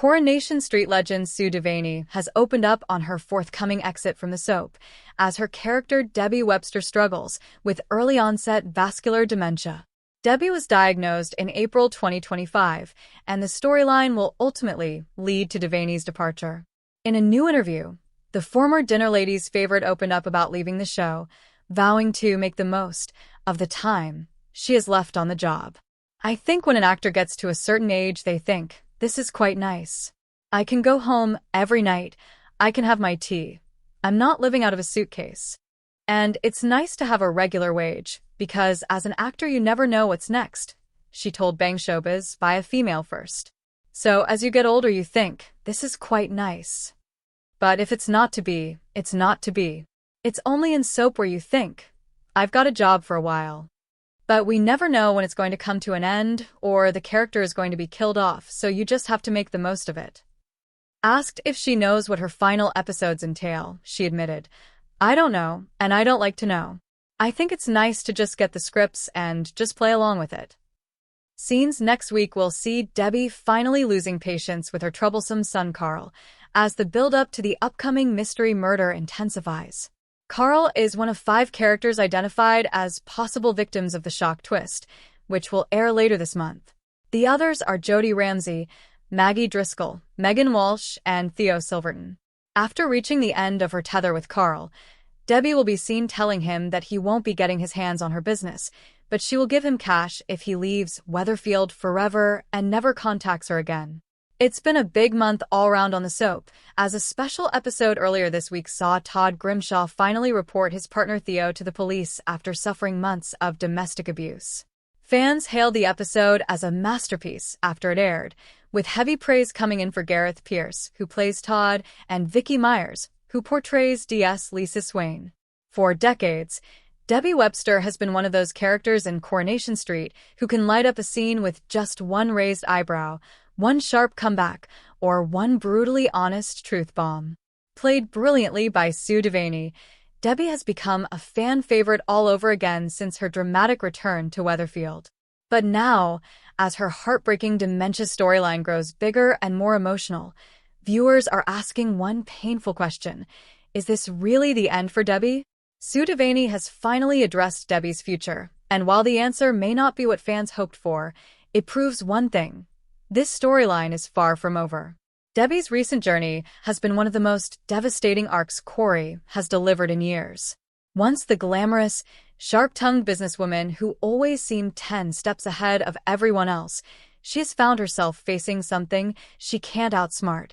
Coronation Street legend Sue Devaney has opened up on her forthcoming exit from the soap, as her character Debbie Webster struggles with early-onset vascular dementia. Debbie was diagnosed in April 2025, and the storyline will ultimately lead to Devaney's departure. In a new interview, the former dinner lady's favorite opened up about leaving the show, vowing to make the most of the time she has left on the job. "I think when an actor gets to a certain age, they think, this is quite nice. I can go home every night. I can have my tea. I'm not living out of a suitcase. And it's nice to have a regular wage, because as an actor you never know what's next," she told Bang Showbiz by a female first. "So as you get older you think, this is quite nice. But if it's not to be, it's not to be. It's only in soap where you think, I've got a job for a while. But we never know when it's going to come to an end or the character is going to be killed off, so you just have to make the most of it." Asked if she knows what her final episodes entail, she admitted, "I don't know, and I don't like to know. I think it's nice to just get the scripts and just play along with it." Scenes next week will see Debbie finally losing patience with her troublesome son Carl, as the build-up to the upcoming mystery murder intensifies. Carl is one of 5 characters identified as possible victims of the shock twist, which will air later this month. The others are Jodie Ramsey, Maggie Driscoll, Megan Walsh, and Theo Silverton. After reaching the end of her tether with Carl, Debbie will be seen telling him that he won't be getting his hands on her business, but she will give him cash if he leaves Weatherfield forever and never contacts her again. It's been a big month all around on the soap, as a special episode earlier this week saw Todd Grimshaw finally report his partner Theo to the police after suffering months of domestic abuse. Fans hailed the episode as a masterpiece after it aired, with heavy praise coming in for Gareth Pierce, who plays Todd, and Vicky Myers, who portrays DS Lisa Swain. For decades, Debbie Webster has been one of those characters in Coronation Street who can light up a scene with just one raised eyebrow, one sharp comeback, or one brutally honest truth bomb. Played brilliantly by Sue Devaney, Debbie has become a fan favorite all over again since her dramatic return to Weatherfield. But now, as her heartbreaking dementia storyline grows bigger and more emotional, viewers are asking one painful question: is this really the end for Debbie? Sue Devaney has finally addressed Debbie's future, and while the answer may not be what fans hoped for, it proves one thing: this storyline is far from over. Debbie's recent journey has been one of the most devastating arcs Corey has delivered in years. Once the glamorous, sharp-tongued businesswoman who always seemed 10 steps ahead of everyone else, she has found herself facing something she can't outsmart: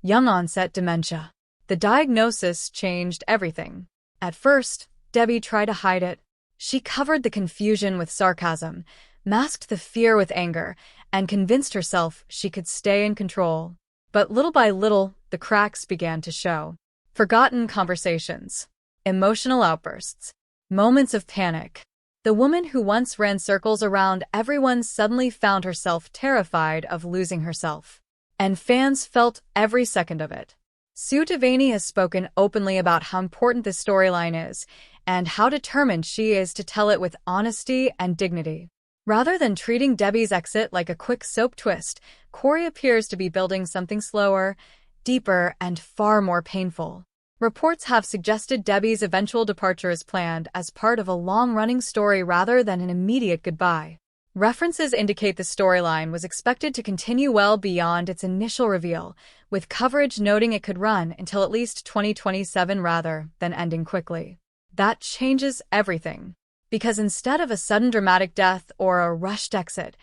young-onset dementia. The diagnosis changed everything. At first, Debbie tried to hide it. She covered the confusion with sarcasm, masked the fear with anger, and convinced herself she could stay in control. But little by little, the cracks began to show. Forgotten conversations, emotional outbursts, moments of panic. The woman who once ran circles around everyone suddenly found herself terrified of losing herself. And fans felt every second of it. Sue Devaney has spoken openly about how important this storyline is, and how determined she is to tell it with honesty and dignity. Rather than treating Debbie's exit like a quick soap twist, Corey appears to be building something slower, deeper, and far more painful. Reports have suggested Debbie's eventual departure is planned as part of a long-running story rather than an immediate goodbye. References indicate the storyline was expected to continue well beyond its initial reveal, with coverage noting it could run until at least 2027 rather than ending quickly. That changes everything. Because instead of a sudden dramatic death or a rushed exit,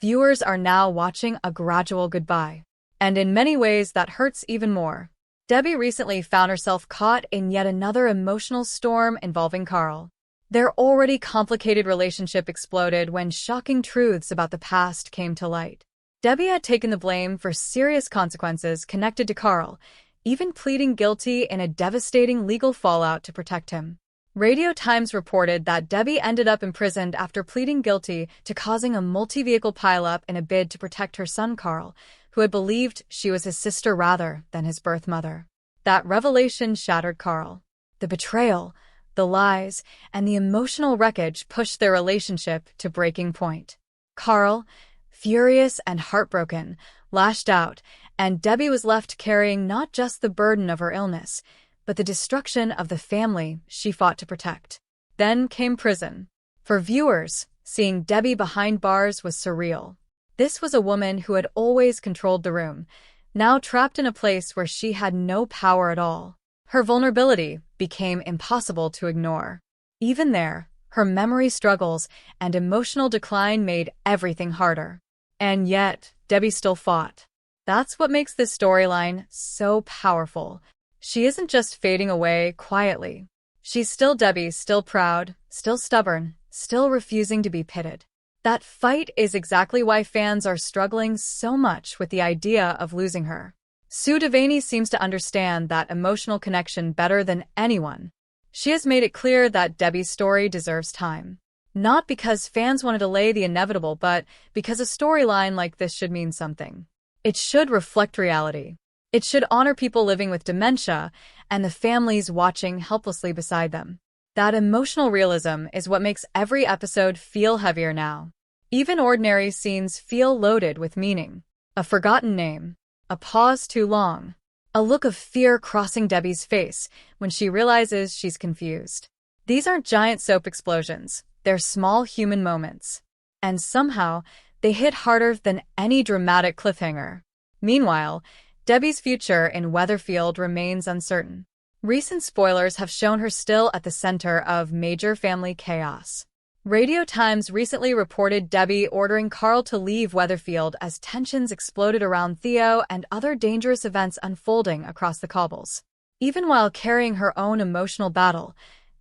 viewers are now watching a gradual goodbye. And in many ways that hurts even more. Debbie recently found herself caught in yet another emotional storm involving Carl. Their already complicated relationship exploded when shocking truths about the past came to light. Debbie had taken the blame for serious consequences connected to Carl, even pleading guilty in a devastating legal fallout to protect him. Radio Times reported that Debbie ended up imprisoned after pleading guilty to causing a multi-vehicle pileup in a bid to protect her son Carl, who had believed she was his sister rather than his birth mother. That revelation shattered Carl. The betrayal, the lies, and the emotional wreckage pushed their relationship to breaking point. Carl, furious and heartbroken, lashed out, and Debbie was left carrying not just the burden of her illness, but the destruction of the family she fought to protect. Then came prison. For viewers, seeing Debbie behind bars was surreal. This was a woman who had always controlled the room, now trapped in a place where she had no power at all. Her vulnerability became impossible to ignore. Even there, her memory struggles and emotional decline made everything harder. And yet, Debbie still fought. That's what makes this storyline so powerful. She isn't just fading away quietly. She's still Debbie, still proud, still stubborn, still refusing to be pitted. That fight is exactly why fans are struggling so much with the idea of losing her. Sue Devaney seems to understand that emotional connection better than anyone. She has made it clear that Debbie's story deserves time. Not because fans want to delay the inevitable, but because a storyline like this should mean something. It should reflect reality. It should honor people living with dementia and the families watching helplessly beside them. That emotional realism is what makes every episode feel heavier now. Even ordinary scenes feel loaded with meaning. A forgotten name, a pause too long, a look of fear crossing Debbie's face when she realizes she's confused. These aren't giant soap explosions, they're small human moments. And somehow, they hit harder than any dramatic cliffhanger. Meanwhile, Debbie's future in Weatherfield remains uncertain. Recent spoilers have shown her still at the center of major family chaos. Radio Times recently reported Debbie ordering Carl to leave Weatherfield as tensions exploded around Theo and other dangerous events unfolding across the cobbles. Even while carrying her own emotional battle,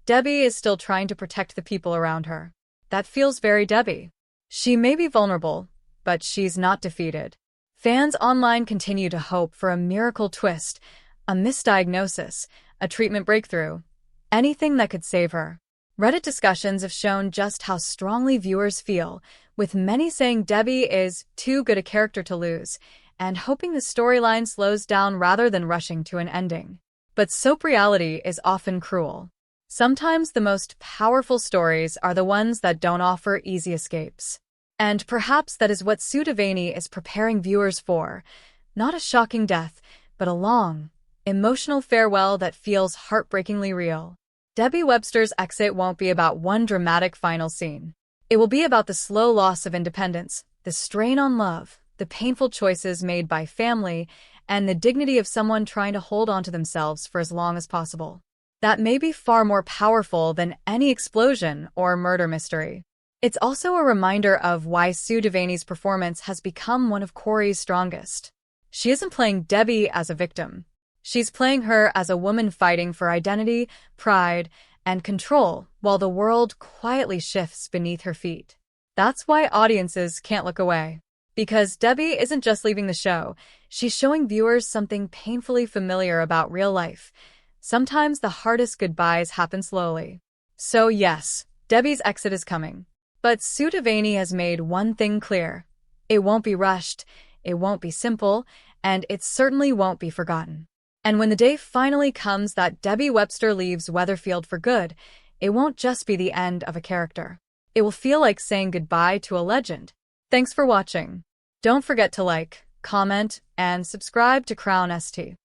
Debbie is still trying to protect the people around her. That feels very Debbie. She may be vulnerable, but she's not defeated. Fans online continue to hope for a miracle twist, a misdiagnosis, a treatment breakthrough, anything that could save her. Reddit discussions have shown just how strongly viewers feel, with many saying Debbie is too good a character to lose, and hoping the storyline slows down rather than rushing to an ending. But soap reality is often cruel. Sometimes the most powerful stories are the ones that don't offer easy escapes. And perhaps that is what Sue Devaney is preparing viewers for. Not a shocking death, but a long, emotional farewell that feels heartbreakingly real. Debbie Webster's exit won't be about one dramatic final scene. It will be about the slow loss of independence, the strain on love, the painful choices made by family, and the dignity of someone trying to hold on to themselves for as long as possible. That may be far more powerful than any explosion or murder mystery. It's also a reminder of why Sue Devaney's performance has become one of Corey's strongest. She isn't playing Debbie as a victim. She's playing her as a woman fighting for identity, pride, and control while the world quietly shifts beneath her feet. That's why audiences can't look away. Because Debbie isn't just leaving the show, she's showing viewers something painfully familiar about real life. Sometimes the hardest goodbyes happen slowly. So yes, Debbie's exit is coming. But Sue Devaney has made one thing clear. It won't be rushed, it won't be simple, and it certainly won't be forgotten. And when the day finally comes that Debbie Webster leaves Weatherfield for good, it won't just be the end of a character. It will feel like saying goodbye to a legend. Thanks for watching. Don't forget to like, comment, and subscribe to Crown ST.